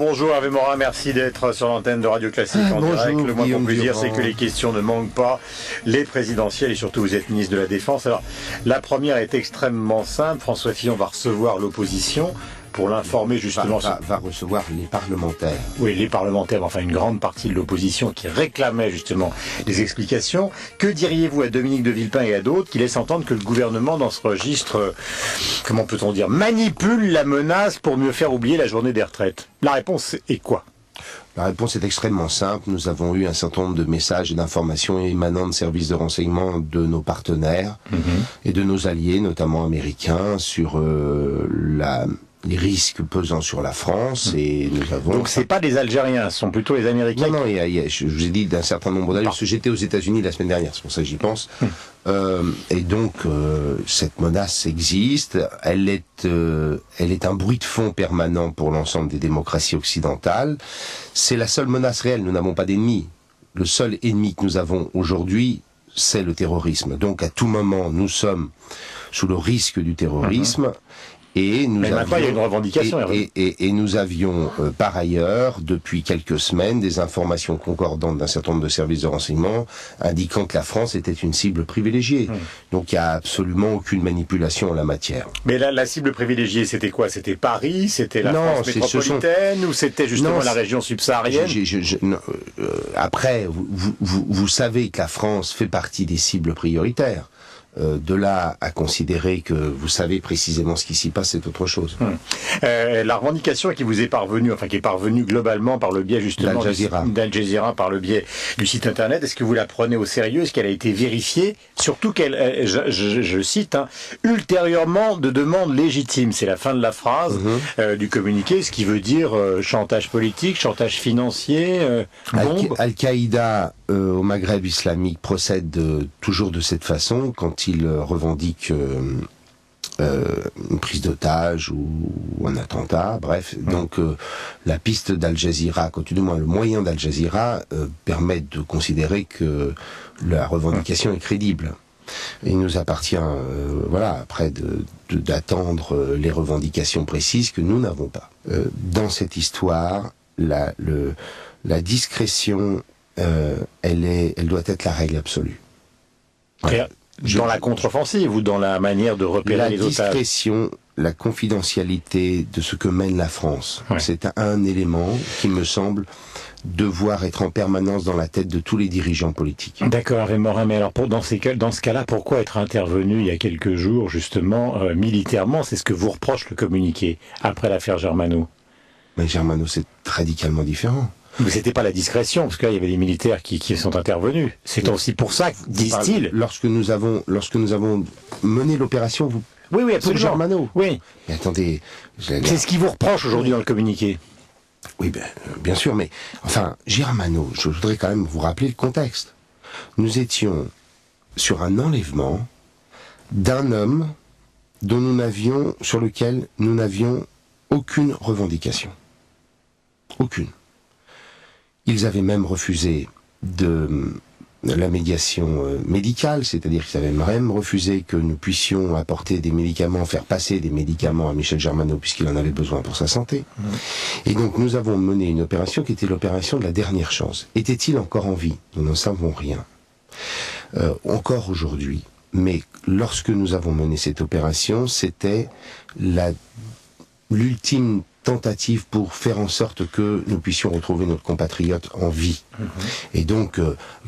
Bonjour Hervé Morin, merci d'être sur l'antenne de Radio Classique en direct. Le moins qu'on puisse dire, c'est que les questions ne manquent pas. Les présidentielles et surtout vous êtes ministre de la Défense. Alors, la première est extrêmement simple. François Fillon va recevoir l'opposition pour l'informer justement... Va recevoir les parlementaires. Oui, les parlementaires, enfin une grande partie de l'opposition qui réclamait justement des explications. Que diriez-vous à Dominique de Villepin et à d'autres qui laissent entendre que le gouvernement, dans ce registre, comment peut-on dire, manipule la menace pour mieux faire oublier la journée des retraites? La réponse est quoi? La réponse est extrêmement simple. Nous avons eu un certain nombre de messages et d'informations émanant de services de renseignement de nos partenaires et de nos alliés, notamment américains, sur les risques pesant sur la France, et nous avons... Donc c'est pas des Algériens, ce sont plutôt les Américains. Non, je vous ai dit d'un certain nombre d'années, parce que j'étais aux États-Unis la semaine dernière, c'est pour ça que j'y pense. Et donc cette menace existe, elle est un bruit de fond permanent pour l'ensemble des démocraties occidentales. C'est la seule menace réelle, nous n'avons pas d'ennemis. Le seul ennemi que nous avons aujourd'hui, c'est le terrorisme. Donc à tout moment, nous sommes sous le risque du terrorisme. Et nous maintenant, il y a une revendication. Et nous avions par ailleurs, depuis quelques semaines, des informations concordantes d'un certain nombre de services de renseignement indiquant que la France était une cible privilégiée. Donc il n'y a absolument aucune manipulation en la matière. Mais la cible privilégiée, c'était quoi? C'était Paris? C'était la France métropolitaine? Ou c'était justement la région subsaharienne? Après, vous savez que la France fait partie des cibles prioritaires. De là à considérer que vous savez précisément ce qui s'y passe, c'est autre chose. La revendication qui vous est parvenue, enfin qui est parvenue globalement par le biais justement d'Al Jazeera, par le biais du site internet, est-ce que vous la prenez au sérieux? Est-ce qu'elle a été vérifiée? Surtout qu'elle, je cite, ultérieurement de demande légitime. C'est la fin de la phrase du communiqué, ce qui veut dire chantage politique, chantage financier, bombe. Al-Qaïda au Maghreb islamique procède toujours de cette façon quand il revendique une prise d'otage ou un attentat, bref. Donc la piste d'Al Jazeera, du moins le moyen d'Al Jazeera, permet de considérer que la revendication est crédible. Et il nous appartient, après d'attendre les revendications précises que nous n'avons pas. Dans cette histoire, la discrétion, elle doit être la règle absolue. Voilà. Dans la contre-offensive ou dans la manière de repérer les otages? La discrétion, la confidentialité de ce que mène la France, c'est un élément qui me semble devoir être en permanence dans la tête de tous les dirigeants politiques. D'accord, Hervé Morin, mais alors dans ce cas-là, pourquoi être intervenu il y a quelques jours, justement, militairement? C'est ce que vous reproche le communiqué, après l'affaire Germano. Mais Germano, c'est radicalement différent. Mais c'était pas la discrétion, parce que là, il y avait des militaires qui sont intervenus. C'est aussi pour ça, disent-ils. Lorsque nous avons mené l'opération, oui, absolument. Germano. Oui. Mais attendez. C'est ce qui vous reproche aujourd'hui dans le communiqué. Oui, bien sûr, mais enfin, Germano, je voudrais quand même vous rappeler le contexte. Nous étions sur un enlèvement d'un homme sur lequel nous n'avions aucune revendication. Aucune. Ils avaient même refusé la médiation médicale, c'est-à-dire qu'ils avaient même refusé que nous puissions apporter des médicaments, faire passer des médicaments à Michel Germano puisqu'il en avait besoin pour sa santé. Et donc nous avons mené une opération qui était l'opération de la dernière chance. Était-il encore en vie? Nous n'en savons rien. Encore aujourd'hui. Mais lorsque nous avons mené cette opération, c'était l'ultime tentative pour faire en sorte que nous puissions retrouver notre compatriote en vie. Et donc,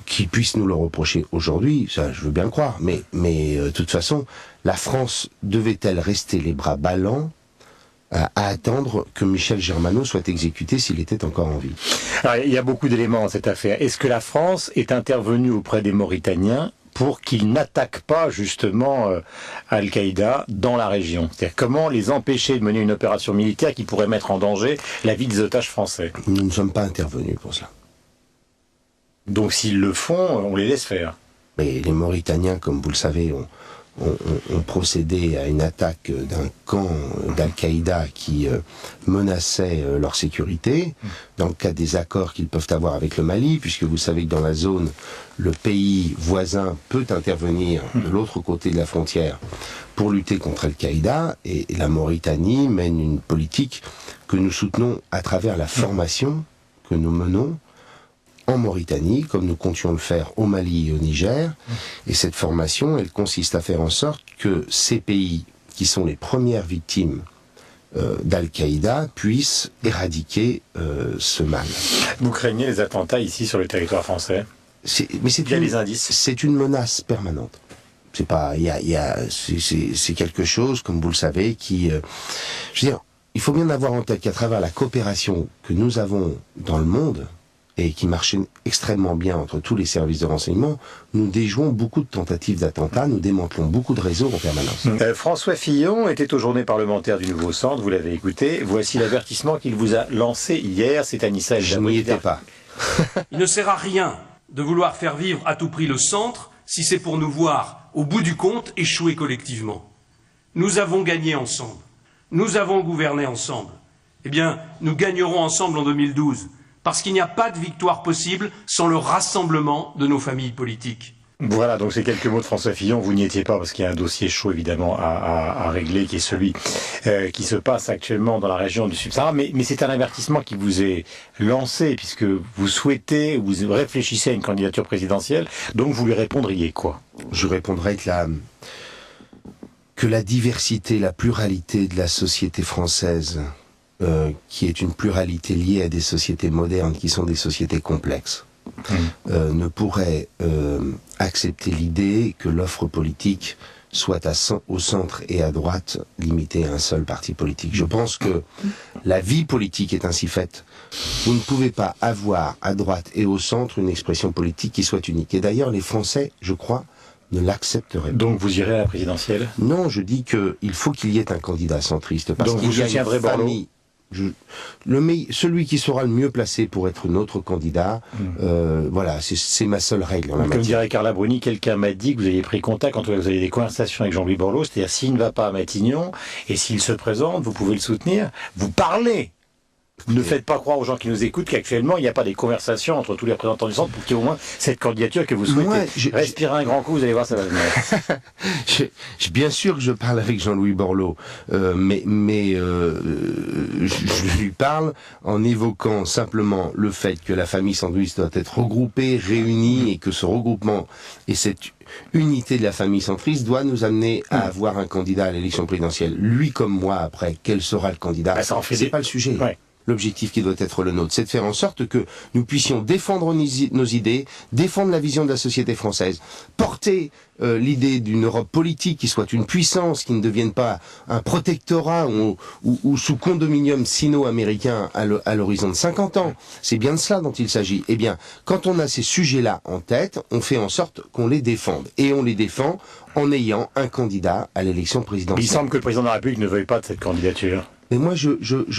qu'ils puissent nous le reprocher aujourd'hui, ça je veux bien le croire, mais de toute façon, la France devait-elle rester les bras ballants à attendre que Michel Germano soit exécuté s'il était encore en vie? Alors, il y a beaucoup d'éléments dans cette affaire. Est-ce que la France est intervenue auprès des Mauritaniens pour qu'ils n'attaquent pas justement Al-Qaïda dans la région? C'est-à-dire comment les empêcher de mener une opération militaire qui pourrait mettre en danger la vie des otages français? Nous ne sommes pas intervenus pour cela. Donc s'ils le font, on les laisse faire? Mais les Mauritaniens, comme vous le savez, ont procédé à une attaque d'un camp d'Al-Qaïda qui menaçait leur sécurité, dans le cadre des accords qu'ils peuvent avoir avec le Mali, puisque vous savez que dans la zone, le pays voisin peut intervenir de l'autre côté de la frontière pour lutter contre Al-Qaïda, et la Mauritanie mène une politique que nous soutenons à travers la formation que nous menons en Mauritanie, comme nous comptions le faire au Mali et au Niger. Et cette formation, elle consiste à faire en sorte que ces pays qui sont les premières victimes d'Al-Qaïda puissent éradiquer ce mal. Vous craignez les attentats ici sur le territoire français? Mais c'est les indices. C'est une menace permanente. C'est pas, c'est quelque chose, comme vous le savez, qui, je veux dire, il faut bien avoir en tête qu'à travers la coopération que nous avons dans le monde, et qui marchait extrêmement bien entre tous les services de renseignement, nous déjouons beaucoup de tentatives d'attentats, nous démantelons beaucoup de réseaux en permanence. François Fillon était aux journées parlementaires du Nouveau Centre, vous l'avez écouté. Voici l'avertissement qu'il vous a lancé hier, c'est Anissa El Jaoui. Je n'y étais pas. Il ne sert à rien de vouloir faire vivre à tout prix le centre si c'est pour nous voir, au bout du compte, échouer collectivement. Nous avons gagné ensemble. Nous avons gouverné ensemble. Eh bien, nous gagnerons ensemble en 2012. Parce qu'il n'y a pas de victoire possible sans le rassemblement de nos familles politiques. Voilà, donc ces quelques mots de François Fillon, vous n'y étiez pas parce qu'il y a un dossier chaud évidemment à régler qui est celui qui se passe actuellement dans la région du Sub-Sahara, mais c'est un avertissement qui vous est lancé puisque vous souhaitez, vous réfléchissez à une candidature présidentielle, donc vous lui répondriez quoi? Je répondrai que la diversité, la pluralité de la société française, qui est une pluralité liée à des sociétés modernes qui sont des sociétés complexes, ne pourrait accepter l'idée que l'offre politique soit au centre et à droite limitée à un seul parti politique. Je pense que la vie politique est ainsi faite. Vous ne pouvez pas avoir à droite et au centre une expression politique qui soit unique. Et d'ailleurs, les Français, je crois, ne l'accepteraient pas. Donc vous irez à la présidentielle? Non, je dis qu'il faut qu'il y ait un candidat centriste. Parce donc vous soutiendrez Borloo? Celui qui sera le mieux placé pour être notre candidat, voilà, c'est ma seule règle. Comme dirait Carla Bruni, quelqu'un m'a dit que vous aviez pris contact quand vous avez des conversations avec Jean-Louis Borloo, c'est-à-dire s'il ne va pas à Matignon, et s'il se présente, vous pouvez le soutenir, vous parlez. Ne faites pas croire aux gens qui nous écoutent qu'actuellement, il n'y a pas des conversations entre tous les représentants du centre pour qu'il y ait au moins cette candidature que vous souhaitez. Moi, respirez un grand coup, vous allez voir, ça va venir. Bien sûr que je parle avec Jean-Louis Borloo, mais je lui parle en évoquant simplement le fait que la famille centriste doit être regroupée, réunie, et que ce regroupement et cette unité de la famille centriste doit nous amener à avoir un candidat à l'élection présidentielle. Lui comme moi, après, quel sera le candidat? C'est pas le sujet. Ouais. L'objectif qui doit être le nôtre, c'est de faire en sorte que nous puissions défendre nos idées, défendre la vision de la société française, porter l'idée d'une Europe politique qui soit une puissance, qui ne devienne pas un protectorat ou sous condominium sino-américain à l'horizon de 50 ans. C'est bien de cela dont il s'agit. Eh bien, quand on a ces sujets-là en tête, on fait en sorte qu'on les défende. Et on les défend en ayant un candidat à l'élection présidentielle. Il semble que le président de la République ne veuille pas de cette candidature. Mais moi, je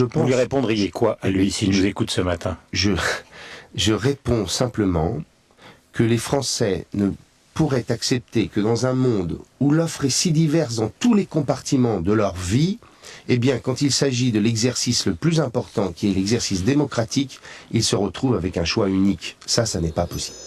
pense... Vous lui répondriez quoi à lui s'il nous écoute ce matin? Je réponds simplement que les Français ne pourraient accepter que dans un monde où l'offre est si diverse dans tous les compartiments de leur vie, eh bien, quand il s'agit de l'exercice le plus important, qui est l'exercice démocratique, ils se retrouvent avec un choix unique. Ça n'est pas possible.